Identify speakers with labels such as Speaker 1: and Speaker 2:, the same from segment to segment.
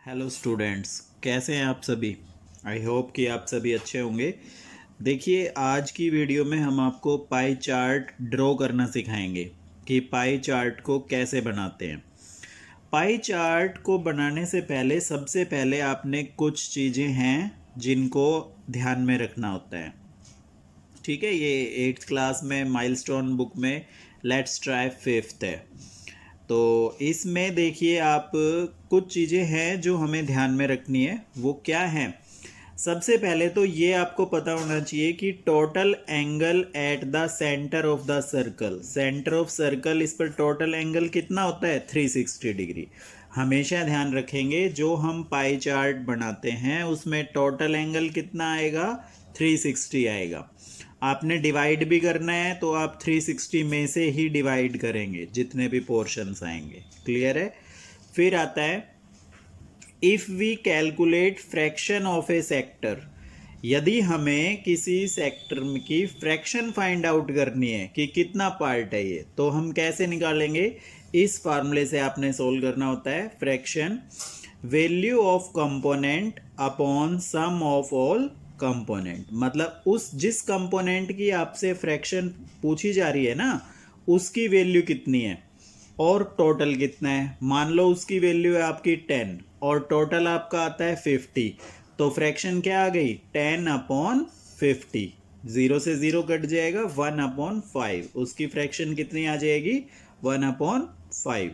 Speaker 1: Hello students, कैसे हैं आप सभी। आई होप कि आप सभी अच्छे होंगे। देखिए, आज की वीडियो में हम आपको पाई चार्ट ड्रॉ करना सिखाएंगे कि पाई चार्ट को कैसे बनाते हैं। पाई चार्ट को बनाने से पहले सबसे पहले आपने कुछ चीज़ें हैं जिनको ध्यान में रखना होता है। ठीक है, ये 8th क्लास में माइलस्टोन बुक में लेट्स ट्राई फिफ्थ है। तो इसमें देखिए, आप कुछ चीज़ें हैं जो हमें ध्यान में रखनी है। वो क्या है? सबसे पहले तो ये आपको पता होना चाहिए कि total angle at the centre of the circle, centre of circle, इस पर टोटल एंगल कितना होता है? 360 डिग्री। हमेशा ध्यान रखेंगे जो हम पाई चार्ट बनाते हैं उसमें टोटल एंगल कितना आएगा? 360 आएगा। आपने डिवाइड भी करना है तो आप 360 में से ही डिवाइड करेंगे जितने भी पोर्शंस आएंगे। क्लियर है? फिर आता है if we calculate fraction of a sector. यदि हमें किसी सेक्टर की फ्रैक्शन फाइंड आउट करनी है कि कितना पार्ट है ये, तो हम कैसे निकालेंगे? इस फार्मूले से आपने सोल्व करना होता है। Fraction value of component upon sum of all component. मतलब उस जिस कंपोनेंट की आपसे फ्रैक्शन पूछी जा रही है ना, उसकी वैल्यू कितनी है और टोटल कितना है। मान लो उसकी वैल्यू है आपकी 10 और टोटल आपका आता है 50, तो फ्रैक्शन क्या आ गई? 10/50। 0 से 0 कट जाएगा, 1/5। उसकी फ्रैक्शन कितनी आ जाएगी? 1/5।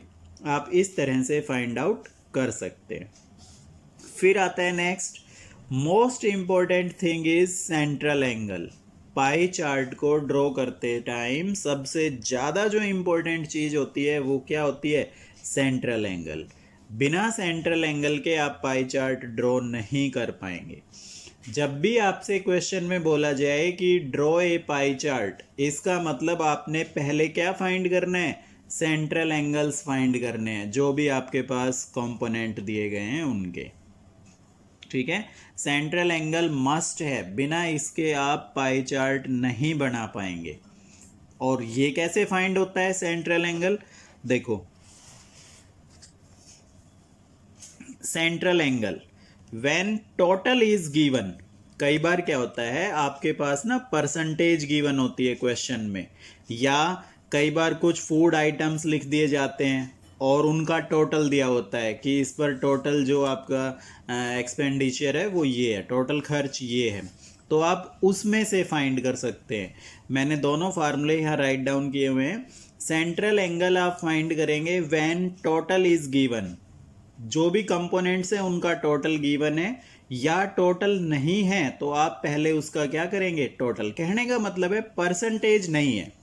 Speaker 1: आप इस तरह से फाइंड आउट कर सकते हैं। फिर आता है next, most important thing is central angle. Pie chart को ड्रॉ करते टाइम सबसे ज़्यादा जो इम्पोर्टेंट चीज़ होती है वो क्या होती है? Central angle. बिना सेंट्रल एंगल के आप पाई चार्ट ड्रॉ नहीं कर पाएंगे। जब भी आपसे क्वेश्चन में बोला जाए कि ड्रॉ ए पाई चार्ट, इसका मतलब आपने पहले क्या फाइंड करना है? सेंट्रल एंगल्स फाइंड करने हैं जो भी आपके पास कंपोनेंट दिए गए हैं उनके। ठीक है, सेंट्रल एंगल मस्ट है, बिना इसके आप पाई चार्ट नहीं बना पाएंगे। और ये कैसे फाइंड होता है सेंट्रल एंगल? देखो, central angle when total is given. कई बार क्या होता है आपके पास ना परसेंटेज गिवन होती है क्वेश्चन में, या कई बार कुछ फूड आइटम्स लिख दिए जाते हैं और उनका टोटल दिया होता है कि इस पर टोटल जो आपका एक्सपेंडिचर है वो ये है, टोटल खर्च ये है। तो आप उसमें से फाइंड कर सकते हैं। मैंने दोनों फार्मूले यहाँ राइट डाउन किए हुए हैं। सेंट्रल एंगल आप फाइंड करेंगे व्हेन टोटल इज गिवन। जो भी कंपोनेंट्स हैं उनका टोटल गिवन है, या टोटल नहीं है तो आप पहले उसका क्या करेंगे? टोटल। कहने का मतलब है परसेंटेज नहीं है,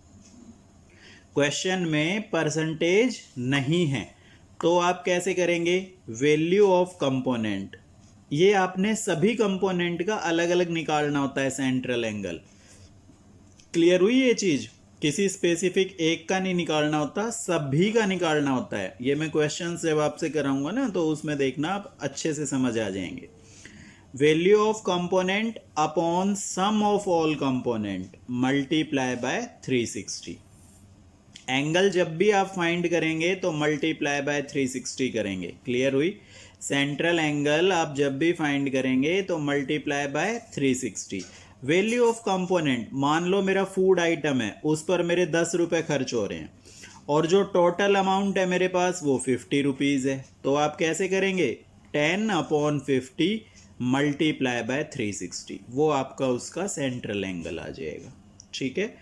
Speaker 1: क्वेश्चन में परसेंटेज नहीं है, तो आप कैसे करेंगे? Value of component. ये आपने सभी कंपोनेंट का अलग अलग निकालना होता है सेंट्रल एंगल। क्लियर हुई ये चीज? किसी स्पेसिफिक एक का नहीं निकालना होता, सभी का निकालना होता है। ये मैं क्वेश्चन जब आपसे कराऊंगा ना तो उसमें देखना, आप अच्छे से समझ आ जाएंगे। Value of component upon sum of all component multiply by 360। Angle जब भी आप फाइंड करेंगे तो मल्टीप्लाई बाय 360 करेंगे। क्लियर हुई? सेंट्रल एंगल आप जब भी फाइंड करेंगे तो multiply by 360। Value of component, मान लो मेरा फूड आइटम है, उस पर मेरे 10 रुपये खर्च हो रहे हैं और जो टोटल अमाउंट है मेरे पास वो 50 रुपीज़ है, तो आप कैसे करेंगे? 10/50 मल्टीप्लाई बाय 360, वो आपका उसका सेंट्रल एंगल आ जाएगा। ठीक है,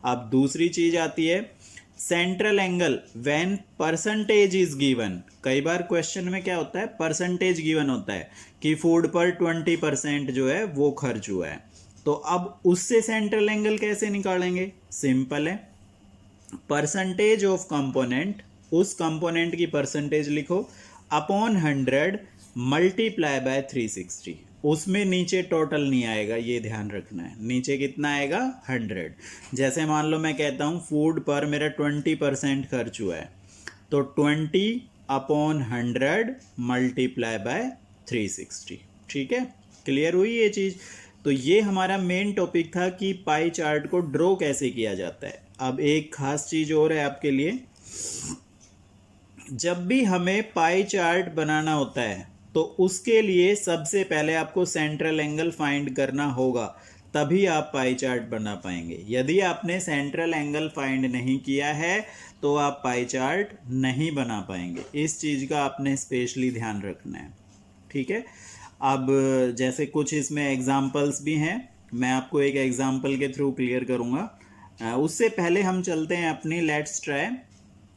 Speaker 1: अब दूसरी चीज आती है central angle when percentage is given. कई बार क्वेश्चन में क्या होता है? परसेंटेज गिवन होता है कि फूड पर 20% जो है वो खर्च हुआ है, तो अब उससे सेंट्रल एंगल कैसे निकालेंगे? सिंपल है, परसेंटेज ऑफ कंपोनेंट, उस कंपोनेंट की परसेंटेज लिखो अपॉन 100 मल्टीप्लाई बाय 360। उसमें नीचे टोटल नहीं आएगा, ये ध्यान रखना है। नीचे कितना आएगा? 100। जैसे मान लो मैं कहता हूँ फूड पर मेरा 20% खर्च हुआ है, तो 20/100 मल्टीप्लाई बाय 360। ठीक है, क्लियर हुई ये चीज़? तो ये हमारा मेन टॉपिक था कि पाई चार्ट को ड्रॉ कैसे किया जाता है। अब एक खास चीज़ और है आपके लिए, जब भी हमें पाई चार्ट बनाना होता है तो उसके लिए सबसे पहले आपको सेंट्रल एंगल फाइंड करना होगा, तभी आप पाई चार्ट बना पाएंगे। यदि आपने सेंट्रल एंगल फाइंड नहीं किया है तो आप पाई चार्ट नहीं बना पाएंगे। इस चीज़ का आपने स्पेशली ध्यान रखना है, ठीक है। अब जैसे कुछ इसमें एग्जाम्पल्स भी हैं, मैं आपको एक एग्जाम्पल के थ्रू क्लियर करूँगा। उससे पहले हम चलते हैं अपनी लेट्स ट्राई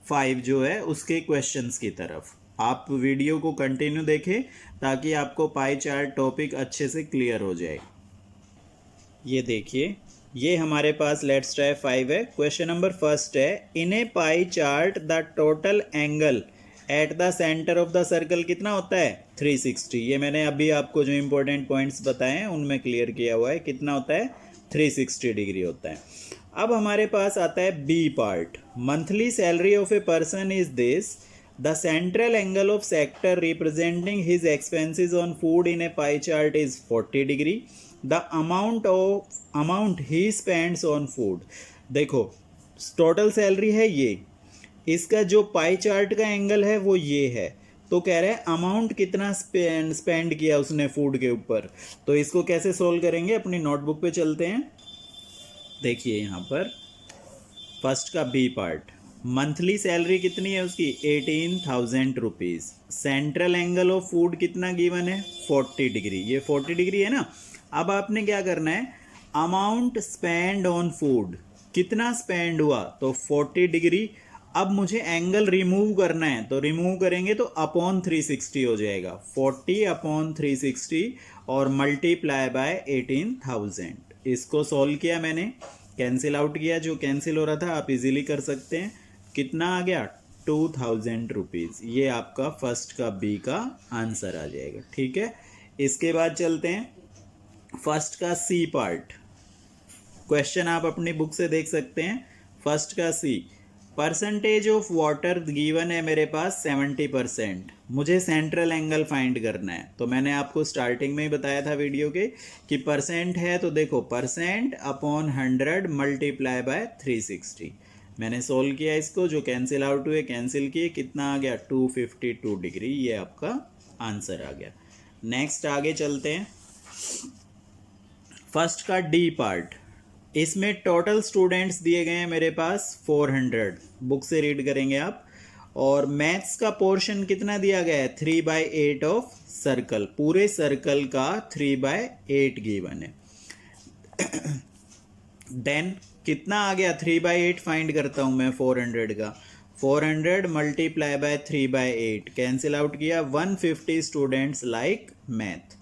Speaker 1: 5 जो है उसके क्वेश्चंस की तरफ। आप वीडियो को कंटिन्यू देखें ताकि आपको पाई चार्ट टॉपिक अच्छे से क्लियर हो जाए। ये देखिए, ये हमारे पास लेट्स ट्राई 5 है। क्वेश्चन नंबर फर्स्ट है, in a pie chart the total angle at the centre of the circle कितना होता है? 360। ये मैंने अभी आपको जो इंपॉर्टेंट पॉइंट्स बताए हैं उनमें क्लियर किया हुआ है। कितना होता है? 360 डिग्री होता है। अब हमारे पास आता है B part, monthly salary of a person is this, the central angle of sector representing his expenses on food in a pie chart is 40 degree, the amount he spends on food. देखो total salary है ये, इसका जो pie chart का angle है वो ये है, तो कह रहे हैं अमाउंट कितना स्पेंड किया उसने फूड के ऊपर। तो इसको कैसे सोल्व करेंगे? अपनी नोटबुक पे चलते हैं। देखिए यहाँ पर फर्स्ट का बी पार्ट, मंथली सैलरी कितनी है उसकी? 18,000 rupees. Central angle of food कितना गिवन है? 40 डिग्री। ये 40 डिग्री है ना। अब आपने क्या करना है, अमाउंट स्पेंड ऑन फूड, कितना स्पेंड हुआ? तो 40 डिग्री। अब मुझे एंगल रिमूव करना है, तो रिमूव करेंगे तो अपॉन 360 हो जाएगा। 40 अपॉन 360 और मल्टीप्लाई बाय 18,000। इसको सॉल्व किया मैंने, कैंसिल आउट किया, जो कैंसिल हो रहा था आप इजीली कर सकते हैं। कितना आ गया? 2,000 रुपीज़। ये आपका फर्स्ट का बी का आंसर आ जाएगा, ठीक है। इसके बाद चलते हैं फर्स्ट का सी पार्ट। क्वेश्चन आप अपनी बुक से देख सकते हैं। फर्स्ट का सी, परसेंटेज ऑफ वाटर गिवन है मेरे पास 70%। मुझे सेंट्रल एंगल फाइंड करना है। तो मैंने आपको स्टार्टिंग में ही बताया था वीडियो के कि परसेंट है, तो देखो परसेंट अपॉन 100 मल्टीप्लाई बाय 360। मैंने सोल्व किया इसको, जो कैंसिल आउट हुए कैंसिल किए, कितना आ गया? 252 डिग्री। ये आपका आंसर आ गया। नेक्स्ट आगे चलते हैं, फर्स्ट का डी पार्ट। इसमें टोटल स्टूडेंट्स दिए गए हैं मेरे पास 400, बुक से रीड करेंगे आप। और मैथ्स का पोर्शन कितना दिया गया है? 3/8 ऑफ सर्कल, पूरे सर्कल का 3/8 गिवन है। देन कितना आ गया? 3/8 फाइंड करता हूं मैं 400 का। 400 मल्टीप्लाई बाय 3/8, कैंसिल आउट किया। 150 स्टूडेंट्स लाइक मैथ।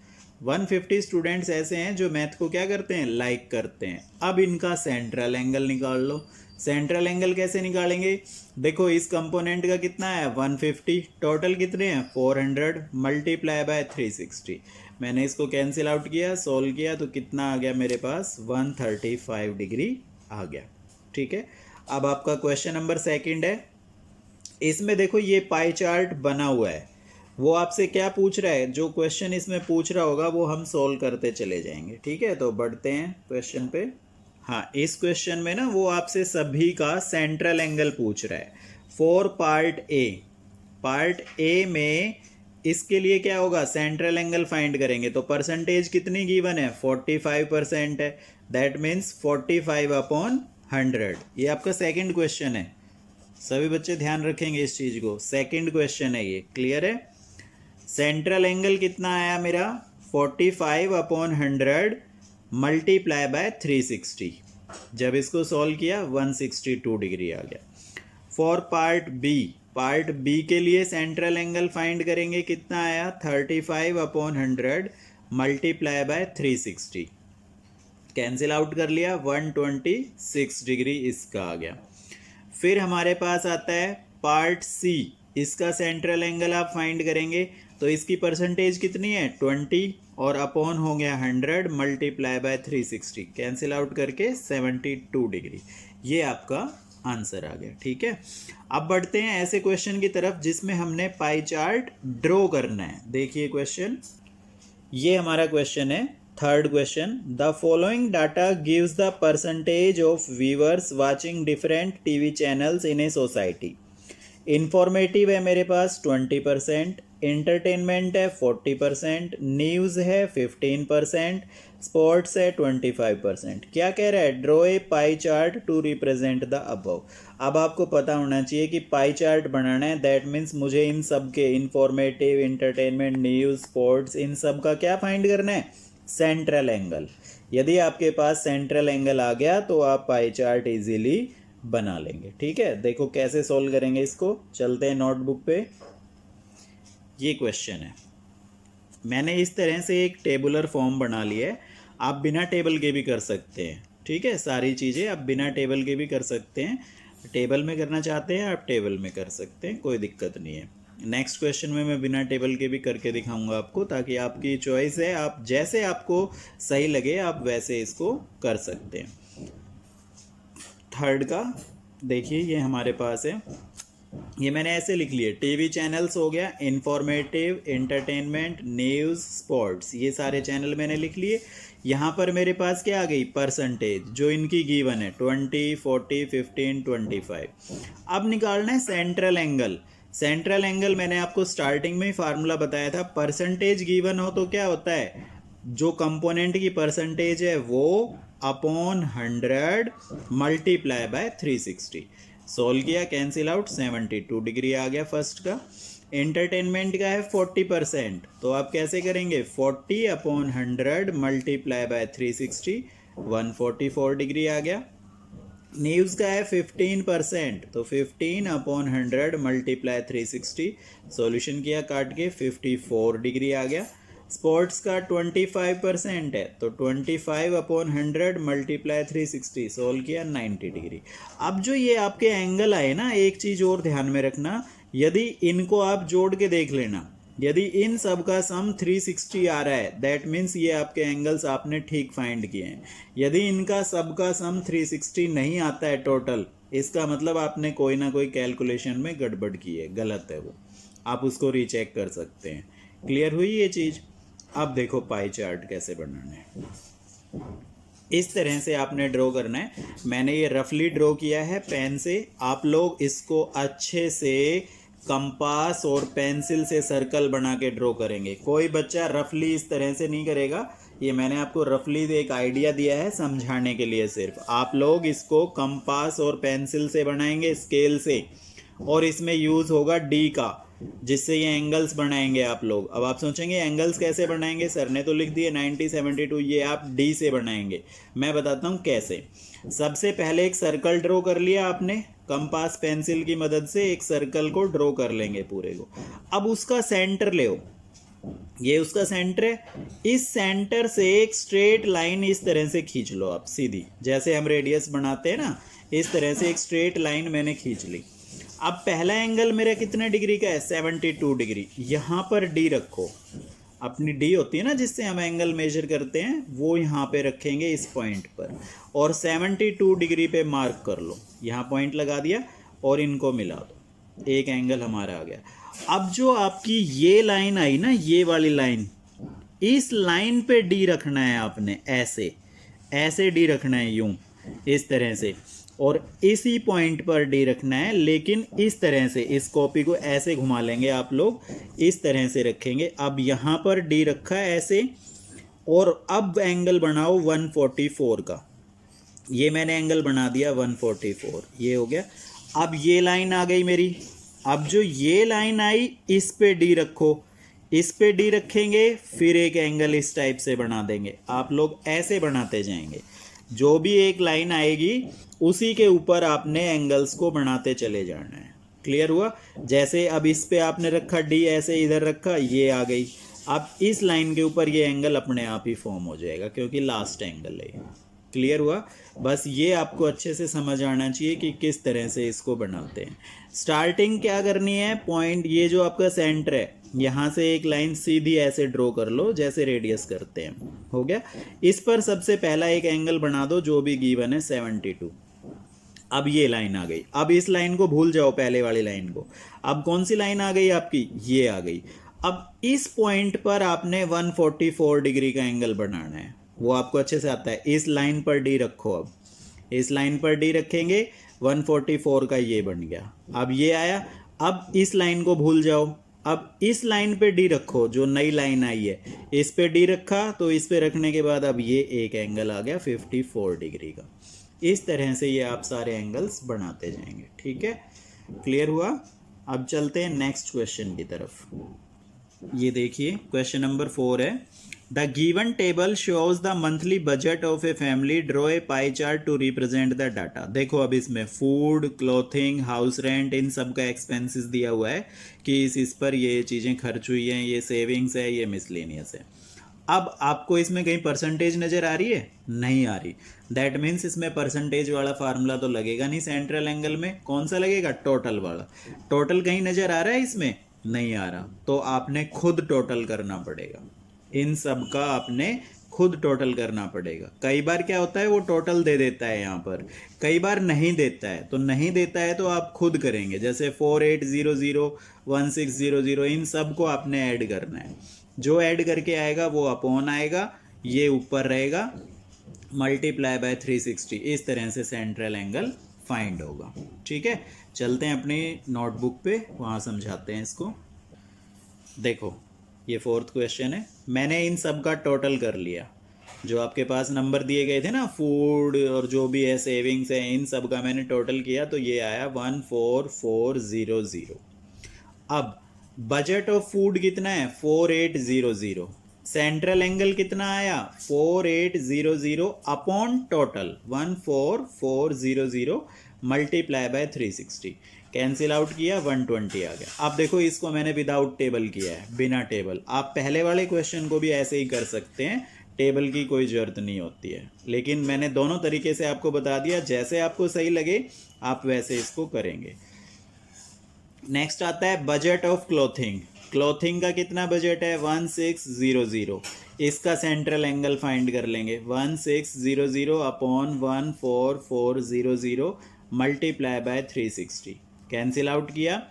Speaker 1: 150 स्टूडेंट्स ऐसे हैं जो मैथ को क्या करते हैं? लाइक करते हैं। अब इनका सेंट्रल एंगल निकाल लो। सेंट्रल एंगल कैसे निकालेंगे? देखो इस कंपोनेंट का कितना है? 150, टोटल कितने हैं? 400 मल्टीप्लाई बाय 360। मैंने इसको कैंसिल आउट किया, सोल्व किया, तो कितना आ गया मेरे पास? 135 डिग्री आ गया, ठीक है। अब आपका क्वेश्चन नंबर सेकंड है। इसमें देखो ये पाई चार्ट बना हुआ है, वो आपसे क्या पूछ रहा है? जो क्वेश्चन इसमें पूछ रहा होगा वो हम सोल्व करते चले जाएंगे, ठीक है। तो बढ़ते हैं क्वेश्चन पे। हाँ, इस क्वेश्चन में ना वो आपसे सभी का सेंट्रल एंगल पूछ रहा है। For part A, part A में इसके लिए क्या होगा? सेंट्रल एंगल फाइंड करेंगे। तो परसेंटेज कितनी गिवन है? 45% है। That means 45 upon 100। ये आपका सेकंड क्वेश्चन है, सभी बच्चे ध्यान रखेंगे इस चीज़ को। सेकंड क्वेश्चन है ये, क्लियर है। सेंट्रल एंगल कितना आया मेरा? 45 अपॉन 100 मल्टीप्लाई बाय 360। जब इसको सॉल्व किया 162 डिग्री आ गया। For part B, part B के लिए सेंट्रल एंगल फाइंड करेंगे। कितना आया? 35 upon 100 multiply by 360, cancel out कर लिया, 126 डिग्री इसका आ गया। फिर हमारे पास आता है पार्ट सी, इसका सेंट्रल एंगल आप फाइंड करेंगे। तो इसकी परसेंटेज कितनी है? 20 और अपॉन हो गया 100 मल्टीप्लाई बाय 360, कैंसिल आउट करके 72 डिग्री। ये आपका आंसर आ गया, ठीक है। अब बढ़ते हैं ऐसे क्वेश्चन की तरफ जिसमें हमने पाई चार्ट ड्रॉ करना है। देखिए क्वेश्चन, ये हमारा क्वेश्चन है, third question. The following data gives the percentage of viewers watching different TV channels in a society. Informative है मेरे पास 20%, एंटरटेनमेंट है 40%, न्यूज़ है 15%, स्पोर्ट्स है 25%। क्या कह रहा है? Draw a pie chart to represent the above. अब आपको पता होना चाहिए कि पाई चार्ट बनाना है, दैट मीन्स मुझे इन सब के इंफॉर्मेटिव, एंटरटेनमेंट, न्यूज़, स्पोर्ट्स, इन सब का क्या फाइंड करना है? Central angle. यदि आपके पास सेंट्रल एंगल आ गया तो आप पाई चार्ट इजीली बना लेंगे। ठीक है, देखो कैसे सॉल्व करेंगे इसको। चलते हैं नोटबुक पे। ये क्वेश्चन है, मैंने इस तरह से एक टेबुलर फॉर्म बना लिया है। आप बिना टेबल के भी कर सकते हैं। ठीक है, सारी चीज़ें आप बिना टेबल के भी कर सकते हैं। टेबल में करना चाहते हैं आप टेबल में कर सकते हैं, कोई दिक्कत नहीं है। नेक्स्ट क्वेश्चन में मैं बिना टेबल के भी करके दिखाऊंगा आपको, ताकि आपकी चॉइस है, आप जैसे आपको सही लगे आप वैसे इसको कर सकते हैं। थर्ड का देखिए, ये हमारे पास है, ये मैंने ऐसे लिख लिए। टीवी चैनल्स हो गया, इंफॉर्मेटिव, एंटरटेनमेंट, न्यूज़, स्पोर्ट्स, ये सारे चैनल मैंने लिख लिए। यहाँ पर मेरे पास क्या आ गई? परसेंटेज, जो इनकी गिवन है 20, 40, 15, 25। अब निकालना है सेंट्रल एंगल। सेंट्रल एंगल मैंने आपको स्टार्टिंग में ही फार्मूला बताया था। परसेंटेज गिवन हो तो क्या होता है? जो कंपोनेंट की परसेंटेज है वो अपॉन 100 मल्टीप्लाई बाय 360। सोल्व किया, कैंसिल आउट, 72 डिग्री आ गया फर्स्ट का। एंटरटेनमेंट का है 40%, तो आप कैसे करेंगे? 40 अपॉन 100 मल्टीप्लाई बाय 360, 144 डिग्री आ गया। न्यूज़ का है 15%, तो 15 अपॉन 100 मल्टीप्लाई 360, सॉल्यूशन किया काट के, 54 डिग्री आ गया। स्पोर्ट्स का 25% है, तो 25 अपॉन 100 मल्टीप्लाई 360, सोल्व किया, 90 डिग्री। अब जो ये आपके एंगल आए ना, एक चीज़ और ध्यान में रखना, यदि इनको आप जोड़ के देख लेना, यदि इन सब का सम 360 आ रहा है, दैट मीन्स ये आपके एंगल्स आपने ठीक फाइंड किए हैं। यदि इनका सब का सम 360 नहीं आता है टोटल, इसका मतलब आपने कोई ना कोई कैलकुलेशन में गड़बड़ की है, गलत है वो, आप उसको रीचेक कर सकते हैं। क्लियर हुई ये चीज़? अब देखो पाई चार्ट कैसे बनाना है। इस तरह से आपने ड्रॉ करना है। मैंने ये रफली ड्रॉ किया है पेन से, आप लोग इसको अच्छे से कंपास और पेंसिल से सर्कल बना के ड्रॉ करेंगे। कोई बच्चा रफली इस तरह से नहीं करेगा, ये मैंने आपको रफली एक आइडिया दिया है समझाने के लिए सिर्फ। आप लोग इसको कंपास और पेंसिल से बनाएंगे, स्केल से, और इसमें यूज़ होगा डी का, जिससे ये एंगल्स बनाएंगे आप लोग। अब आप सोचेंगे एंगल्स कैसे बनाएंगे, सर ने तो लिख दिए 90, 72, ये आप डी से बनाएंगे। मैं बताता हूँ कैसे। सबसे पहले एक सर्कल ड्रॉ कर लिया आपने, कंपास पेंसिल की मदद से एक सर्कल को ड्रॉ कर लेंगे पूरे को। अब उसका सेंटर ले, ये उसका सेंटर है। इस सेंटर से एक स्ट्रेट लाइन इस तरह से खींच लो आप सीधी, जैसे हम रेडियस बनाते हैं ना, इस तरह से एक स्ट्रेट लाइन मैंने खींच ली। अब पहला एंगल मेरा कितने डिग्री का है? 72 डिग्री। यहाँ पर डी रखो, अपनी डी होती है ना जिससे हम एंगल मेजर करते हैं, वो यहाँ पे रखेंगे इस पॉइंट पर, और 72 डिग्री पे मार्क कर लो। यहाँ पॉइंट लगा दिया और इनको मिला दो, एक एंगल हमारा आ गया। अब जो आपकी ये लाइन आई ना, ये वाली लाइन, इस लाइन पे डी रखना है आपने, ऐसे ऐसे डी रखना है, यूं इस तरह से, और इसी पॉइंट पर डी रखना है, लेकिन इस तरह से। इस कॉपी को ऐसे घुमा लेंगे आप लोग, इस तरह से रखेंगे। अब यहाँ पर डी रखा है ऐसे, और अब एंगल बनाओ 144 का। ये मैंने एंगल बना दिया 144, ये हो गया। अब ये लाइन आ गई मेरी। अब जो ये लाइन आई, इस पे डी रखो, इस पे डी रखेंगे, फिर एक एंगल इस टाइप से बना देंगे। आप लोग ऐसे बनाते जाएंगे, जो भी एक लाइन आएगी उसी के ऊपर आपने एंगल्स को बनाते चले जाना है। क्लियर हुआ? जैसे अब इस पे आपने रखा डी, ऐसे इधर रखा, ये आ गई। अब इस लाइन के ऊपर ये एंगल अपने आप ही फॉर्म हो जाएगा, क्योंकि लास्ट एंगल है। क्लियर हुआ? बस ये आपको अच्छे से समझ आना चाहिए कि किस तरह से इसको बनाते हैं। स्टार्टिंग क्या करनी है? पॉइंट, ये जो आपका सेंटर है, यहाँ से एक लाइन सीधी ऐसे ड्रॉ कर लो जैसे रेडियस करते हैं। हो गया? इस पर सबसे पहला एक एंगल बना दो जो भी गिवन है 72। अब ये लाइन आ गई। अब इस लाइन को भूल जाओ, पहले वाली लाइन को। अब कौन सी लाइन आ गई आपकी? ये आ गई। अब इस पॉइंट पर आपने 144 डिग्री का एंगल बनाना है, वो आपको अच्छे से आता है। इस लाइन पर डी रखो, अब इस लाइन पर डी रखेंगे, 144 का ये बन गया। अब ये आया। अब इस लाइन को भूल जाओ, अब इस लाइन पे डी रखो, जो नई लाइन आई है इस पे डी रखा, तो इस पे रखने के बाद अब ये एक एंगल आ गया 54 डिग्री का। इस तरह से ये आप सारे एंगल्स बनाते जाएंगे। ठीक है, क्लियर हुआ। अब चलते हैं नेक्स्ट क्वेश्चन की तरफ। ये देखिए क्वेश्चन नंबर 4 है, the given table shows the monthly budget of a family, draw a pie chart to represent the data. देखो अब इसमें फूड, क्लोथिंग, हाउस रेंट, इन सब का एक्सपेंसेस दिया हुआ है कि इस पर ये चीज़ें खर्च हुई हैं, ये सेविंग्स है, ये मिसलेनियस है। अब आपको इसमें कहीं परसेंटेज नज़र आ रही है? नहीं आ रही। दैट मीन्स इसमें परसेंटेज वाला फार्मूला तो लगेगा नहीं सेंट्रल एंगल में। कौन सा लगेगा? टोटल वाला। टोटल कहीं नज़र आ रहा है इसमें? नहीं आ रहा। तो आपने खुद टोटल करना पड़ेगा, इन सब का आपने खुद टोटल करना पड़ेगा। कई बार क्या होता है वो टोटल दे देता है यहाँ पर, कई बार नहीं देता है। तो नहीं देता है तो आप खुद करेंगे, जैसे 4800 1600, इन सब को आपने ऐड करना है। जो ऐड करके आएगा वो अपॉन आएगा, ये ऊपर रहेगा, मल्टीप्लाई बाय 360। इस तरह से सेंट्रल एंगल फाइंड होगा। ठीक है, चलते हैं अपनी नोटबुक पे, वहाँ समझाते हैं इसको। देखो ये 4th क्वेश्चन है, मैंने इन सब का टोटल कर लिया। जो आपके पास नंबर दिए गए थे ना, फूड और जो भी है, सेविंग्स है, इन सब का मैंने टोटल किया तो ये आया 14400। अब बजट ऑफ फूड कितना है? 4800। सेंट्रल एंगल कितना आया? 4800 upon total 14400 multiply by 360। Cancel out किया, 120 आ गया। अब देखो इसको मैंने विदाउट टेबल किया है, बिना टेबल। आप पहले वाले क्वेश्चन को भी ऐसे ही कर सकते हैं, टेबल की कोई ज़रूरत नहीं होती है। लेकिन मैंने दोनों तरीके से आपको बता दिया, जैसे आपको सही लगे आप वैसे इसको करेंगे। नेक्स्ट आता है बजट ऑफ क्लोथिंग। क्लोथिंग का कितना बजट है? 1600। इसका सेंट्रल एंगल फाइंड कर लेंगे, 1600 upon 14400 multiply by 360। Cancel out किया,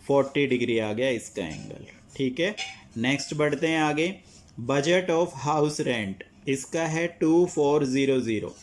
Speaker 1: 40 डिग्री आ गया इसका एंगल। ठीक है, नेक्स्ट बढ़ते हैं आगे। बजट ऑफ हाउस रेंट, इसका है 2400।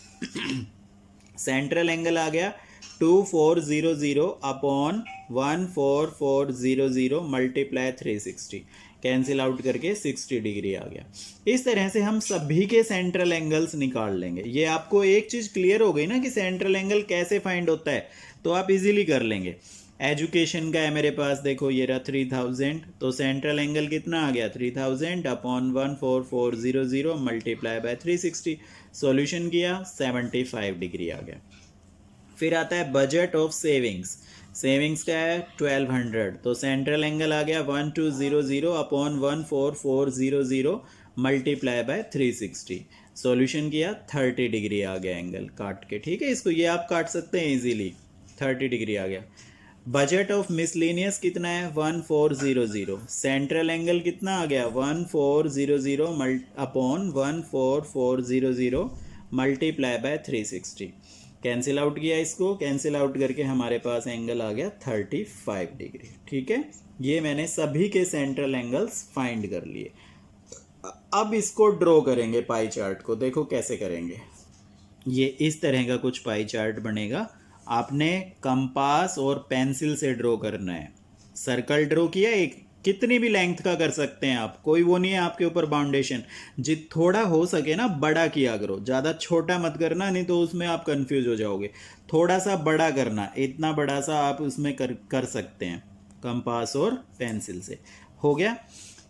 Speaker 1: सेंट्रल एंगल आ गया 2400 अपॉन 14400 मल्टीप्लाई 360। कैंसिल आउट करके 60 डिग्री आ गया। इस तरह से हम सभी के सेंट्रल एंगल्स निकाल लेंगे। ये आपको एक चीज़ क्लियर हो गई ना कि सेंट्रल एंगल कैसे फाइंड होता है, तो आप इजीली कर लेंगे। एजुकेशन का है मेरे पास, देखो ये रहा 3000, तो सेंट्रल एंगल कितना आ गया? 3000 अपॉन 14400 मल्टीप्लाई बाय 360। सॉल्यूशन किया, 75 डिग्री आ गया। फिर आता है बजट ऑफ सेविंग्स। सेविंग्स का है 1200, तो सेंट्रल एंगल आ गया 1200 अपॉन 14400 मल्टीप्लाई बाय 360। सॉल्यूशन किया, 30 डिग्री आ गया एंगल काट के। ठीक है, इसको ये आप काट सकते हैं इजीली, 30 डिग्री आ गया। बजट ऑफ मिसलेनियस कितना है? 1400। सेंट्रल एंगल कितना आ गया? 1400 upon 14400 multiply by 360। Cancel out किया, इसको कैंसिल आउट करके हमारे पास एंगल आ गया 35 डिग्री। ठीक है, ये मैंने सभी के सेंट्रल एंगल्स फाइंड कर लिए। अब इसको ड्रॉ करेंगे पाई चार्ट को। देखो कैसे करेंगे। ये इस तरह का कुछ पाई चार्ट बनेगा। आपने कंपास और पेंसिल से ड्रॉ करना है। सर्कल ड्रॉ किया, एक कितनी भी लेंथ का कर सकते हैं आप, कोई वो नहीं है आपके ऊपर बाउंडेशन। जित थोड़ा हो सके ना बड़ा किया करो, ज़्यादा छोटा मत करना, नहीं तो उसमें आप कंफ्यूज हो जाओगे। थोड़ा सा बड़ा करना, इतना बड़ा सा आप उसमें कर सकते हैं कंपास और पेंसिल से। हो गया।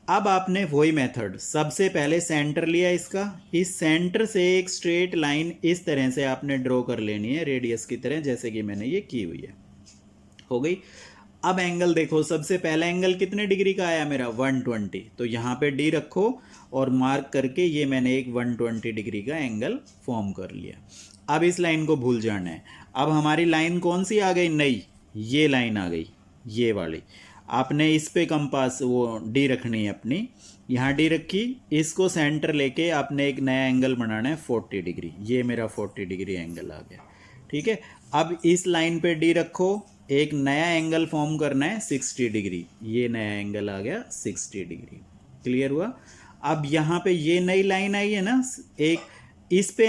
Speaker 1: अब आपने वही मेथड, सबसे पहले सेंटर लिया इसका, इस सेंटर से एक स्ट्रेट लाइन इस तरह से आपने ड्रॉ कर लेनी है रेडियस की तरह, जैसे कि मैंने ये की हुई है। हो गई। अब एंगल देखो, सबसे पहला एंगल कितने डिग्री का आया मेरा? 120। तो यहाँ पे डी रखो और मार्क करके ये मैंने एक 120 डिग्री का एंगल फॉर्म कर लिया। अब इस लाइन को भूल जाना है। अब हमारी लाइन कौन सी आ गई? नई, ये लाइन आ गई, ये वाली। आपने इस पे कंपास वो डी रखनी है अपनी, यहाँ डी रखी, इसको सेंटर लेके आपने एक नया एंगल बनाना है 40 डिग्री। ये मेरा 40 डिग्री एंगल आ गया। ठीक है, अब इस लाइन पे डी रखो, एक नया एंगल फॉर्म करना है 60 डिग्री। ये नया एंगल आ गया 60 डिग्री। क्लियर हुआ। अब यहाँ पे ये नई लाइन आई है ना, एक इस पे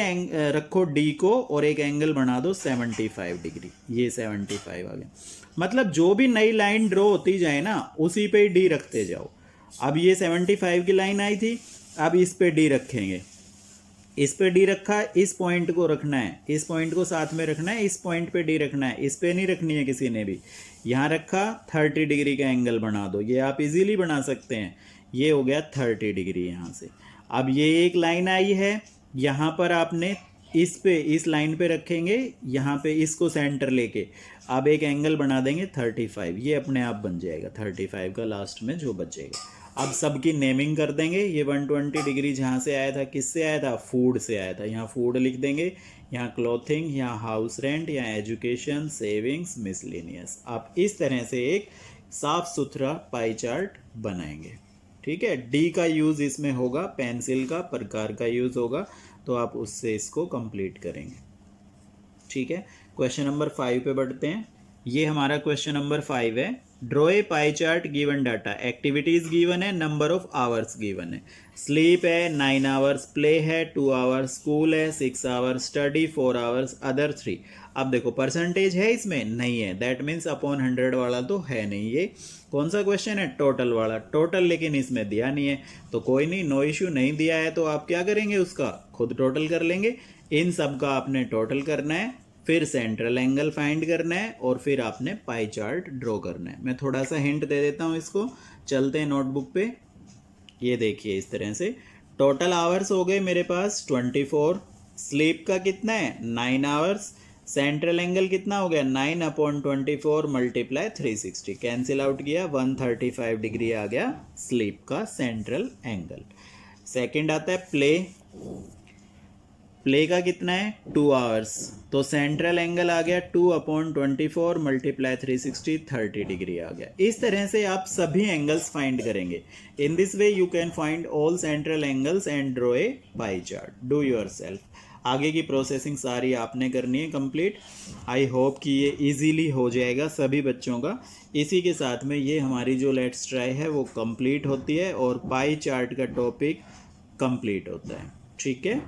Speaker 1: रखो डी को और एक एंगल बना दो 75 डिग्री। ये 75 आ गया। मतलब जो भी नई लाइन ड्रॉ होती जाए ना उसी पे डी रखते जाओ। अब ये 75 की लाइन आई थी, अब इस पे डी रखेंगे, इस पे डी रखा, इस पॉइंट को रखना है, इस पॉइंट को साथ में रखना है, इस पॉइंट पे डी रखना है, इस पे नहीं रखनी है किसी ने भी। यहाँ रखा, 30 डिग्री का एंगल बना दो, ये आप इजीली बना सकते हैं। ये हो गया 30 डिग्री यहाँ से। अब ये एक लाइन आई है, यहाँ पर आपने इस पे, इस लाइन पे रखेंगे, यहाँ पे इसको सेंटर लेके अब एक एंगल बना देंगे 35, ये अपने आप बन जाएगा 35 का लास्ट में जो बचेगा। अब सबकी नेमिंग कर देंगे। ये 120 डिग्री जहाँ से आया था, किससे आया था, फूड से आया था, यहाँ फूड लिख देंगे, यहाँ क्लॉथिंग, यहाँ हाउस रेंट, यहाँ एजुकेशन, सेविंग्स, मिसलेनियस। आप इस तरह से एक साफ सुथरा पाई चार्ट बनाएंगे। ठीक है, डी का यूज़ इसमें होगा, पेंसिल का प्रकार का यूज़ होगा, तो आप उससे इसको कंप्लीट करेंगे। ठीक है, क्वेश्चन नंबर 5 पे बढ़ते हैं। ये हमारा क्वेश्चन नंबर 5 है। Draw a pie chart given data, activities given है, नंबर ऑफ आवर्स गिवन है। स्लीप है 9 आवर्स, प्ले है 2 आवर्स, स्कूल है 6 आवर्स, स्टडी 4 आवर्स, अदर 3। अब देखो परसेंटेज है इसमें नहीं है, दैट मीन्स अपॉन 100 वाला तो है नहीं। ये कौन सा क्वेश्चन है, टोटल वाला, टोटल लेकिन इसमें दिया नहीं है, तो कोई नहीं, नो इश्यू, नहीं दिया है तो आप क्या करेंगे, उसका खुद टोटल कर लेंगे। इन सब का आपने टोटल करना है, फिर सेंट्रल एंगल फाइंड करना है, और फिर आपने पाई चार्ट ड्रॉ करना है। मैं थोड़ा सा हिंट दे देता हूँ इसको, चलते हैं नोटबुक पे। ये देखिए इस तरह से टोटल आवर्स हो गए मेरे पास 24, स्लीप का कितना है 9 आवर्स, सेंट्रल एंगल कितना हो गया 9/24 मल्टीप्लाई 360, कैंसिल आउट किया, 135 डिग्री आ गया स्लीप का सेंट्रल एंगल। सेकंड आता है प्ले, प्ले का कितना है 2 आवर्स, तो सेंट्रल एंगल आ गया 2/24 मल्टीप्लाई 360, 30 डिग्री आ गया। इस तरह से आप सभी एंगल्स फाइंड करेंगे। In this way you can find all central angles and draw a pie chart, do yourself. आगे की प्रोसेसिंग सारी आपने करनी है कंप्लीट। आई होप कि ये इजीली हो जाएगा सभी बच्चों का। इसी के साथ में ये हमारी जो लेट्स ट्राई है वो कंप्लीट होती है और पाई चार्ट का टॉपिक कंप्लीट होता है। ठीक है।